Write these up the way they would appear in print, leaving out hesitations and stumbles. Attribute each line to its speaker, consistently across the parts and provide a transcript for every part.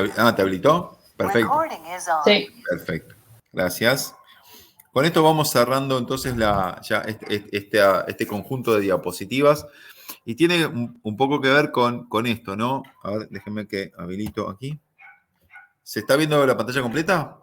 Speaker 1: ¿Te habilitó? Perfecto.
Speaker 2: Sí.
Speaker 1: Perfecto. Gracias. Con esto vamos cerrando entonces este conjunto de diapositivas y tiene un poco que ver con esto, ¿no? A ver, déjenme que habilito aquí. ¿Se está viendo la pantalla completa?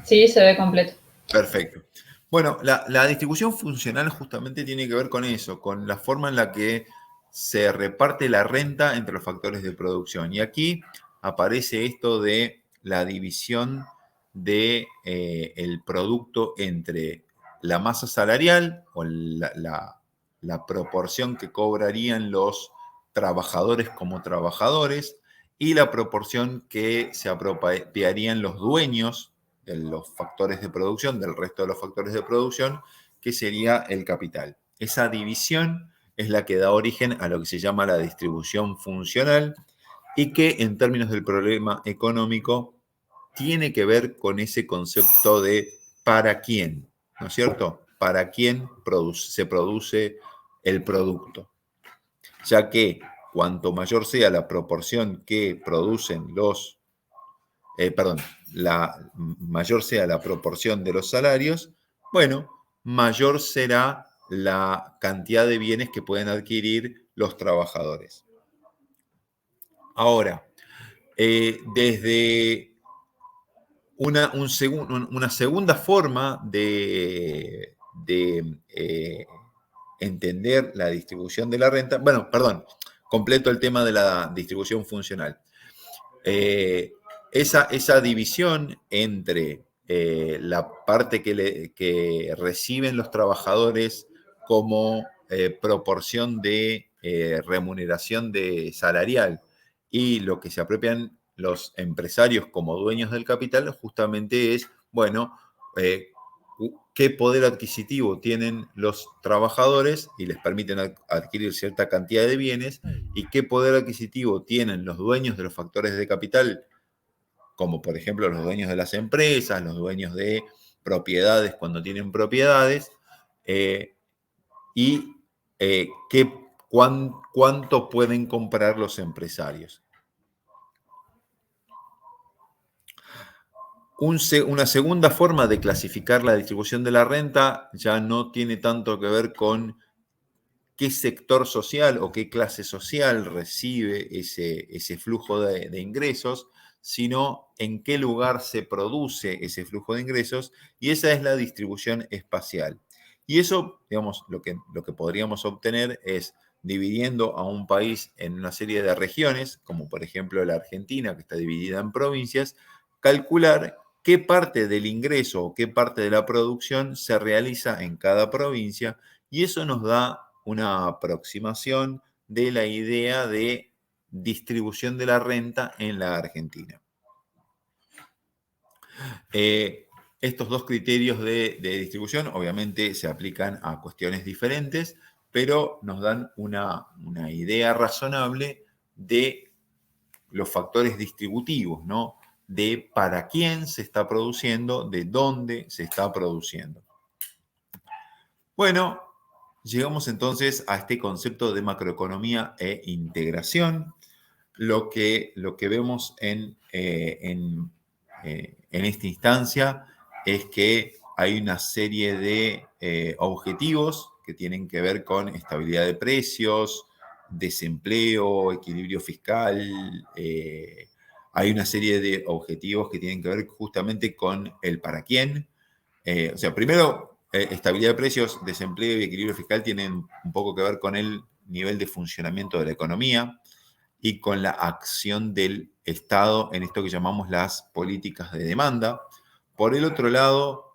Speaker 2: Sí, se ve completo.
Speaker 1: Perfecto. Bueno, la distribución funcional justamente tiene que ver con eso, con la forma en la que se reparte la renta entre los factores de producción. Y aquí aparece esto de la división de, el producto entre la masa salarial o la proporción que cobrarían los trabajadores como trabajadores y la proporción que se apropiarían los dueños de los factores de producción, del resto de los factores de producción, que sería el capital. Esa división es la que da origen a lo que se llama la distribución funcional y que en términos del problema económico tiene que ver con ese concepto de para quién, ¿no es cierto? Para quién se produce el producto. Ya que cuanto mayor sea la proporción que producen la mayor sea la proporción de los salarios, bueno, mayor será la cantidad de bienes que pueden adquirir los trabajadores. Ahora, desde una segunda forma de entender la distribución de la renta, completo el tema de la distribución funcional. Esa división entre la parte que reciben los trabajadores como proporción de remuneración salarial y lo que se apropian los empresarios como dueños del capital, justamente es, bueno, qué poder adquisitivo tienen los trabajadores y les permiten adquirir cierta cantidad de bienes y qué poder adquisitivo tienen los dueños de los factores de capital, como por ejemplo los dueños de las empresas, los dueños de propiedades cuando tienen propiedades, y cuánto pueden comprar los empresarios. Una segunda forma de clasificar la distribución de la renta ya no tiene tanto que ver con qué sector social o qué clase social recibe ese flujo de ingresos, sino en qué lugar se produce ese flujo de ingresos, y esa es la distribución espacial. Y eso, digamos, lo que podríamos obtener es, dividiendo a un país en una serie de regiones, como por ejemplo la Argentina, que está dividida en provincias, calcular qué parte del ingreso o qué parte de la producción se realiza en cada provincia, y eso nos da una aproximación de la idea de distribución de la renta en la Argentina. Estos dos criterios de distribución obviamente se aplican a cuestiones diferentes, pero nos dan una idea razonable de los factores distributivos, ¿no? De para quién se está produciendo, de dónde se está produciendo. Bueno, llegamos entonces a este concepto de macroeconomía e integración. Lo que vemos en esta instancia es que hay una serie de objetivos que tienen que ver con estabilidad de precios, desempleo, equilibrio fiscal. Hay una serie de objetivos que tienen que ver justamente con el para quién. Primero, estabilidad de precios, desempleo y equilibrio fiscal tienen un poco que ver con el nivel de funcionamiento de la economía y con la acción del Estado en esto que llamamos las políticas de demanda. Por el otro lado,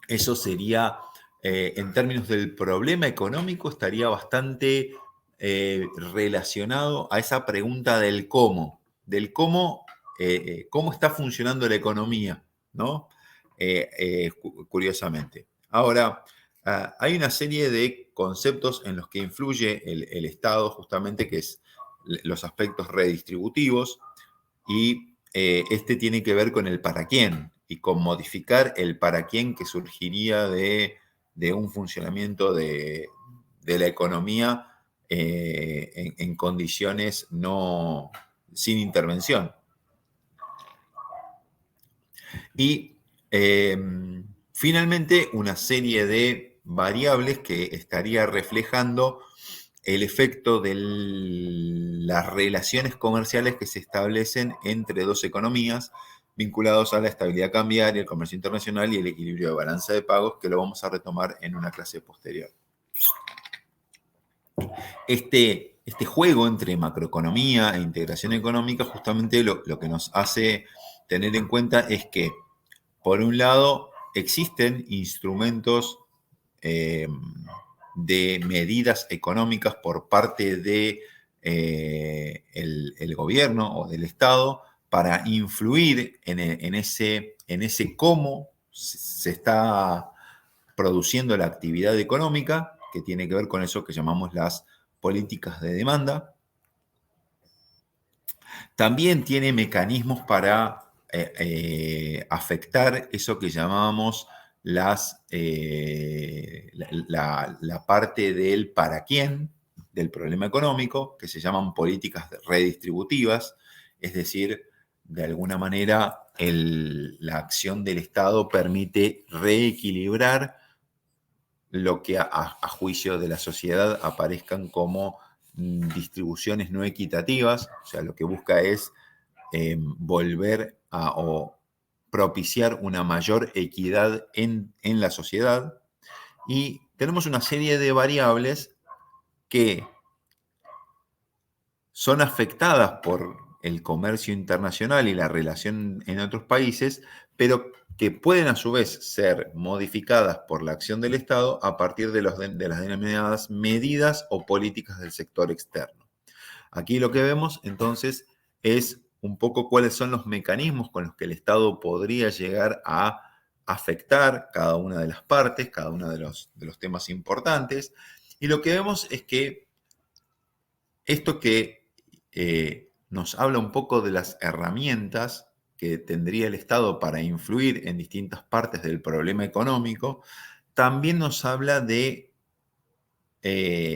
Speaker 1: eso sería, en términos del problema económico, estaría bastante relacionado a esa pregunta del cómo está funcionando la economía, ¿no? Curiosamente. Ahora, hay una serie de conceptos en los que influye el Estado, justamente, que es los aspectos redistributivos, y este tiene que ver con el para quién y con modificar el para quién que surgiría de un funcionamiento de la economía en condiciones sin intervención. Y finalmente, una serie de variables que estaría reflejando el efecto de las relaciones comerciales que se establecen entre dos economías vinculados a la estabilidad cambiaria, el comercio internacional y el equilibrio de balanza de pagos, que lo vamos a retomar en una clase posterior. Este juego entre macroeconomía e integración económica justamente lo que nos hace tener en cuenta es que, por un lado, existen instrumentos de medidas económicas por parte de el gobierno o del Estado para influir en ese cómo se está produciendo la actividad económica, que tiene que ver con eso que llamamos las políticas de demanda. También tiene mecanismos para afectar eso que llamamos la parte del para quién del problema económico, que se llaman políticas redistributivas, es decir, de alguna manera la acción del Estado permite reequilibrar lo que a juicio de la sociedad aparezcan como distribuciones no equitativas, o sea, lo que busca es volver o propiciar una mayor equidad en la sociedad. Y tenemos una serie de variables que son afectadas por el comercio internacional y la relación en otros países, pero que pueden a su vez ser modificadas por la acción del Estado a partir de las denominadas medidas o políticas del sector externo. Aquí lo que vemos entonces es un poco cuáles son los mecanismos con los que el Estado podría llegar a afectar cada una de las partes, cada uno de los temas importantes. Y lo que vemos es que esto que nos habla un poco de las herramientas que tendría el Estado para influir en distintas partes del problema económico, también nos habla de,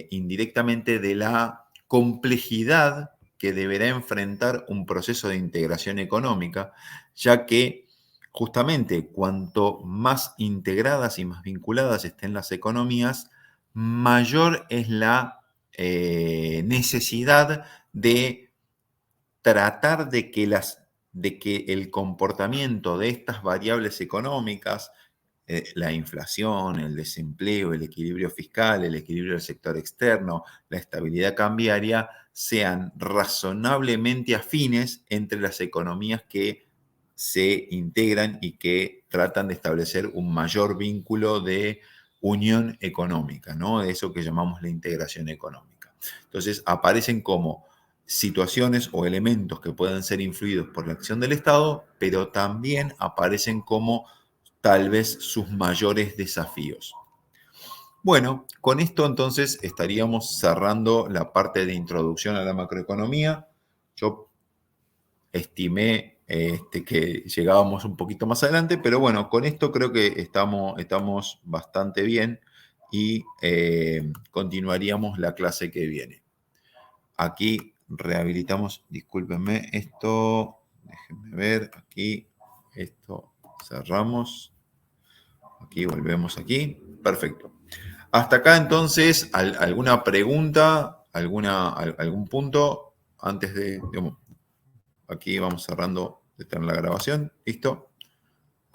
Speaker 1: indirectamente, de la complejidad que deberá enfrentar un proceso de integración económica, ya que justamente cuanto más integradas y más vinculadas estén las economías, mayor es la necesidad de tratar de que el comportamiento de estas variables económicas, la inflación, el desempleo, el equilibrio fiscal, el equilibrio del sector externo, la estabilidad cambiaria, sean razonablemente afines entre las economías que se integran y que tratan de establecer un mayor vínculo de unión económica, ¿no? De eso que llamamos la integración económica. Entonces aparecen como situaciones o elementos que pueden ser influidos por la acción del Estado, pero también aparecen como tal vez sus mayores desafíos. Bueno, con esto entonces estaríamos cerrando la parte de introducción a la macroeconomía. Yo estimé que llegábamos un poquito más adelante, pero bueno, con esto creo que estamos bastante bien y continuaríamos la clase que viene. Aquí rehabilitamos, discúlpenme esto, déjenme ver, aquí, esto cerramos, aquí volvemos aquí, perfecto. Hasta acá entonces, ¿alguna pregunta, algún punto antes de, digamos, aquí vamos cerrando de tener la grabación, listo?